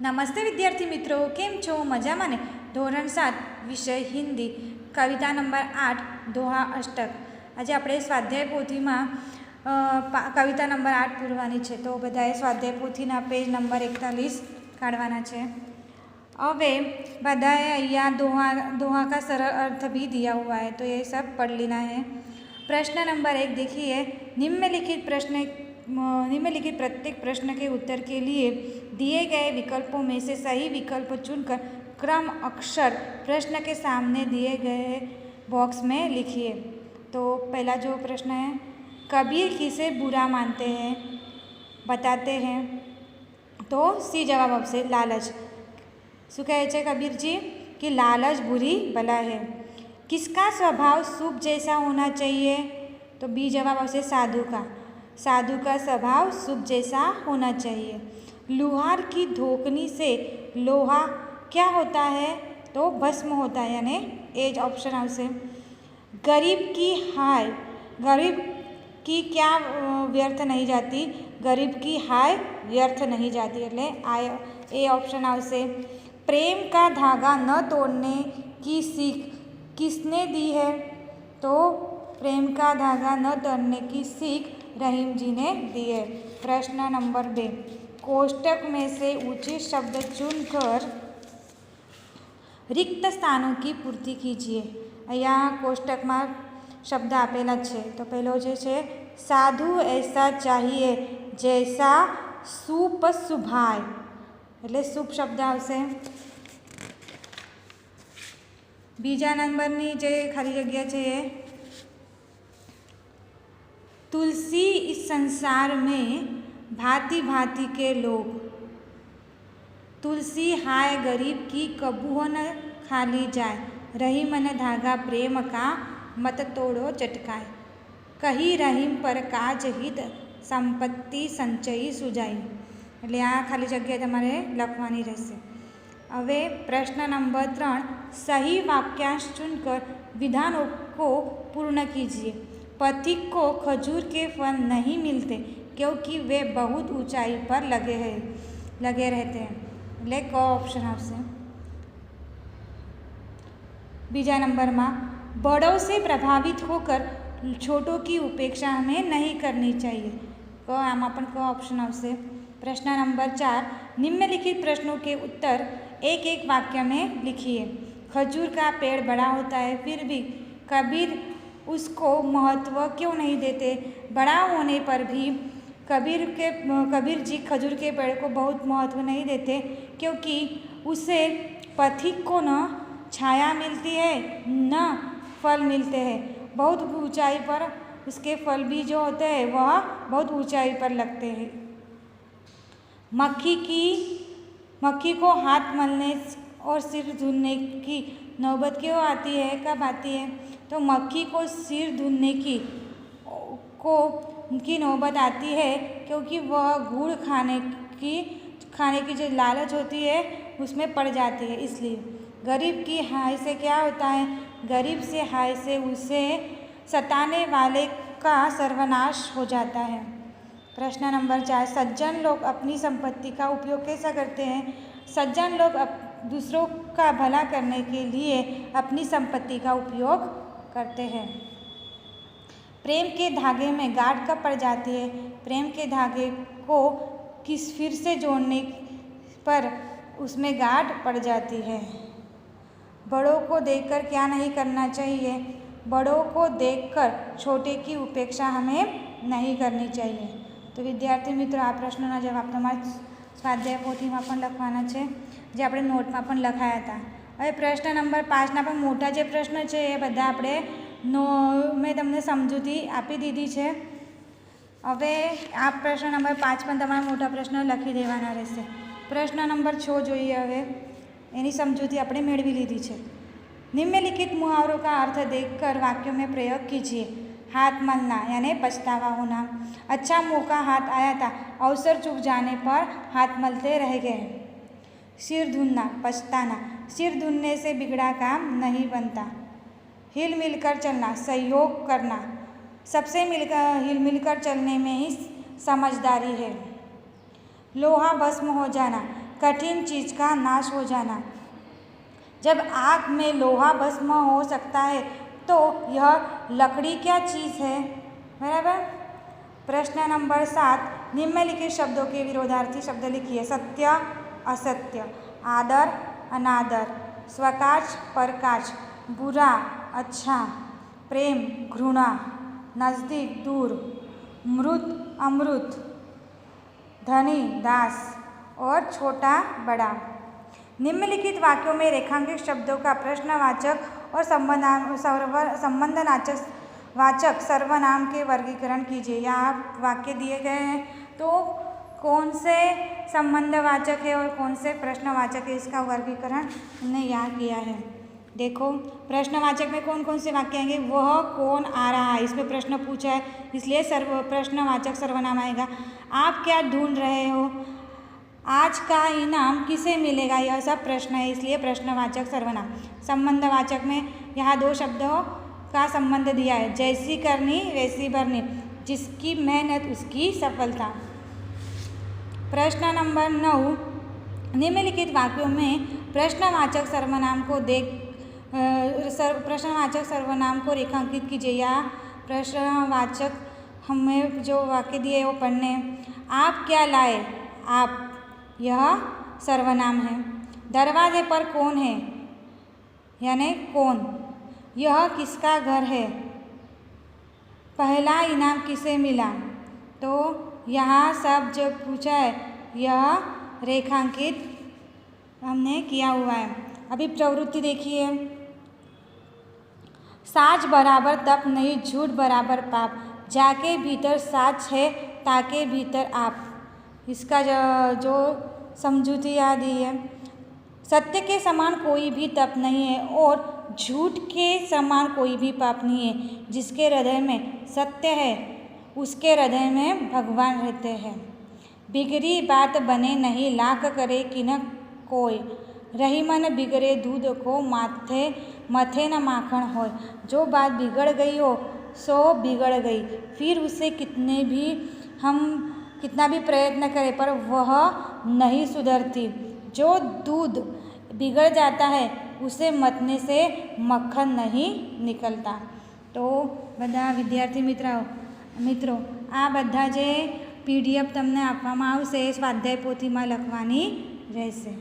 નમસ્તે વિદ્યાર્થી મિત્રો, કેમ છો? મજામાં ને? ધોરણ 7 વિષય હિન્દી, કવિતા નંબર 8 દોહા અષ્ટક. આજે આપણે સ્વાધ્યાય પોથીમાં કવિતા નંબર 8 પૂરવાની છે. તો બધાએ સ્વાધ્યાય પોથીના પેજ નંબર 41 કાઢવાના છે. હવે बधाए અહીંયા दोहा का सरल अर्थ भी दिया हुआ है, तो ये सब पढ़ लेना है. प्रश्न नंबर 1 देखिए. निम्नलिखित प्रत्येक प्रश्न के उत्तर के लिए दिए गए विकल्पों में से सही विकल्प चुनकर क्रम अक्षर प्रश्न के सामने दिए गए बॉक्स में लिखिए. तो पहला जो प्रश्न है, कबीर किसे बुरा मानते हैं, बताते हैं. तो सी जवाब आपसे लालच. શું કહે છે કબીરજી कि लालच बुरी बला है. किसका स्वभाव सूप जैसा होना चाहिए? तो बी जवाब आपसे साधु का. साधु का स्वभाव सूप जैसा होना चाहिए. लुहार की धोकनी से लोहा क्या होता है? तो भस्म होता है, यानी एज ऑप्शन आपसे. गरीब की हाय, गरीब की क्या व्यर्थ नहीं जाती? गरीब की हाय व्यर्थ नहीं जाती, એટલે આ એ ઓપ્શન આવશે. प्रेम का धागा न तोड़ने की सीख किसने दी है? तो प्रेम का धागा न तोड़ने की सीख रहीम जी ने दी है. प्रश्न नंबर 2, कोष्टक में से उचित शब्द चुनकर रिक्त स्थानों की पूर्ति कीजिए. અહીંયા કોષ્ટકમાં શબ્દ આપેલા છે. તો પહેલો જે છે, સાધુ ऐसा चाहिए जैसा सूप सुभाय, એટલે सूप शब्द આવશે. બીજા નંબરની જે ખાલી જગ્યા છે એ तुलसी इस संसार में भांति भांति के लोग. तुलसी हाय गरीब की कबूह न खाली जाए, रही मन धागा प्रेम का मत तोड़ो चटकाए. कही रहीम पर काज हित संपत्ति संचयी सुजाई. એટલે આ ખાલી જગ્યા તમારે લખવાની રહેશે. હવે प्रश्न नंबर 3, सही वाक्यांश चुनकर विधानों को पूर्ण कीजिए. पथिक को खजूर के फल नहीं मिलते क्योंकि वे बहुत ऊंचाई पर लगे रहते हैं. એટલે क ऑप्शन આવશે. बीजा नंबर में, बड़ों से प्रभावित होकर छोटों की उपेक्षा हमें नहीं करनी चाहिए. क आमा पण क ऑप्शन આવશે. प्रश्न नंबर 4, निम्नलिखित प्रश्नों के उत्तर एक एक वाक्य में लिखिए. खजूर का पेड़ बड़ा होता है फिर भी कबीर उसको महत्व क्यों नहीं देते? बड़ा होने पर भी कबीर जी खजूर के पेड़ को बहुत महत्व नहीं देते क्योंकि उसे पथिक को न छाया मिलती है न फल मिलते हैं. बहुत ऊंचाई पर उसके फल भी जो होते हैं वह बहुत ऊंचाई पर लगते हैं. मक्खी को हाथ मलने और सिर धुलने की नौबत क्यों आती है, कब आती है? तो मक्खी को सिर धुलने की नौबत आती है क्योंकि वह गुड़ खाने की जो लालच होती है उसमें पड़ जाती है, इसलिए. गरीब की हाय से क्या होता है? गरीब से हाय से उसे सताने वाले का सर्वनाश हो जाता है. प्रश्न नंबर 4, सज्जन लोग अपनी संपत्ति का उपयोग कैसा करते हैं? सज्जन लोग दूसरों का भला करने के लिए अपनी संपत्ति का उपयोग करते हैं. प्रेम के धागे में गांठ कब पड़ जाती है? प्रेम के धागे को फिर से जोड़ने पर उसमें गांठ पड़ जाती है. बड़ों को देखकर क्या नहीं करना चाहिए? बड़ों को देखकर छोटे की उपेक्षा हमें नहीं करनी चाहिए. तो विद्यार्थी मित्रों, आ प्रश्नों जवाब તમારે સ્વાધ્યાય પોથીમાં પણ લખવાના છે, જે આપણે નોટમાં પણ લખાયા હતા. હવે પ્રશ્ન નંબર 5ના પણ મોટા જે પ્રશ્ન છે એ બધા આપણે મેં તમને સમજૂતી આપી દીધી છે. હવે આ પ્રશ્ન નંબર 5 પણ તમારે મોટા પ્રશ્ન લખી દેવાના રહેશે. પ્રશ્ન નંબર 6 જોઈએ. હવે એની સમજૂતી આપણે મેળવી લીધી છે. निम्नलिखित मुहावरों का अर्थ देखकर वाक्यों में प्रयोग कीजिए. हाथ मलना यानी पछतावा होना. अच्छा मौका हाथ आया था, अवसर चूक जाने पर हाथ मलते रह गए. सिर धुलना पछताना, सिर धुलने से बिगड़ा काम नहीं बनता. हिल मिलकर चलना सहयोग करना, सबसे हिल मिलकर चलने में ही समझदारी है. लोहा भस्म हो जाना, कठिन चीज़ का नाश हो जाना। जब आग में लोहा भस्म हो सकता है तो यह लकड़ी क्या चीज़ है? बराबर। प्रश्न नंबर 7, निम्नलिखित शब्दों के विरोधार्थी शब्द लिखिए। सत्य असत्य, आदर अनादर, स्वकाच परकाच, बुरा अच्छा, प्रेम घृणा, नज़दीक दूर, मृत अमृत, धनी दास और छोटा बड़ा। निम्नलिखित वाक्यों में रेखांकित शब्दों का प्रश्नवाचक और संबंधनाचक वाचक सर्वनाम के वर्गीकरण कीजिए। यहाँ वाक्य दिए गए हैं तो कौन से संबंधवाचक है और कौन से प्रश्नवाचक है, इसका वर्गीकरण हमने यहाँ किया है। देखो प्रश्नवाचक में कौन कौन से वाक्य आएंगे। वह कौन आ रहा है, इसमें प्रश्न पूछा है इसलिए प्रश्नवाचक सर्वनाम आएगा। आप क्या ढूंढ रहे हो, आज का इनाम किसे मिलेगा, यह सब प्रश्न है इसलिए प्रश्नवाचक सर्वनाम। संबंधवाचक में यहाँ 2 शब्दों का संबंध दिया है, जैसी करनी वैसी भरनी, जिसकी मेहनत उसकी सफलता। प्रश्न नंबर 9, निम्नलिखित वाक्यों में प्रश्नवाचक सर्वनाम को रेखांकित कीजिए। या प्रश्नवाचक हमें जो वाक्य दिए वो पढ़ने। आप क्या लाए, आप, यह सर्वनाम है। दरवाजे पर कौन है, यानी कौन, यह किसका घर है। पहला इनाम किसे मिला, तो यहाँ सब जो पूछा है यह रेखांकित हमने किया हुआ है। अभी प्रवृत्ति देखिए। साच बराबर तप नहीं, झूठ बराबर पाप, जाके भीतर साच है ताके भीतर आप। इसका जो समझूती याद ही है। सत्य के समान कोई भी तप नहीं है और झूठ के समान कोई भी पाप नहीं है। जिसके हृदय में सत्य है उसके हृदय में भगवान रहते हैं। बिगड़ी बात बने नहीं, लाख करे किन कोय, रही मन बिगड़े दूध को मथे न माखन होय। जो बात बिगड़ गई हो सो बिगड़ गई, फिर उसे कितना भी प्रयत्न करें पर वह नहीं सुधरती। जो दूध बिगड़ जाता है उसे मतने से मक्खन नहीं निकलता। तो બધા વિદ્યાર્થી મિત્રો આ બધા જે PDF તમને આપવામાં આવશે એ સ્વાધ્યાય પોથીમાં લખવાની રહેશે।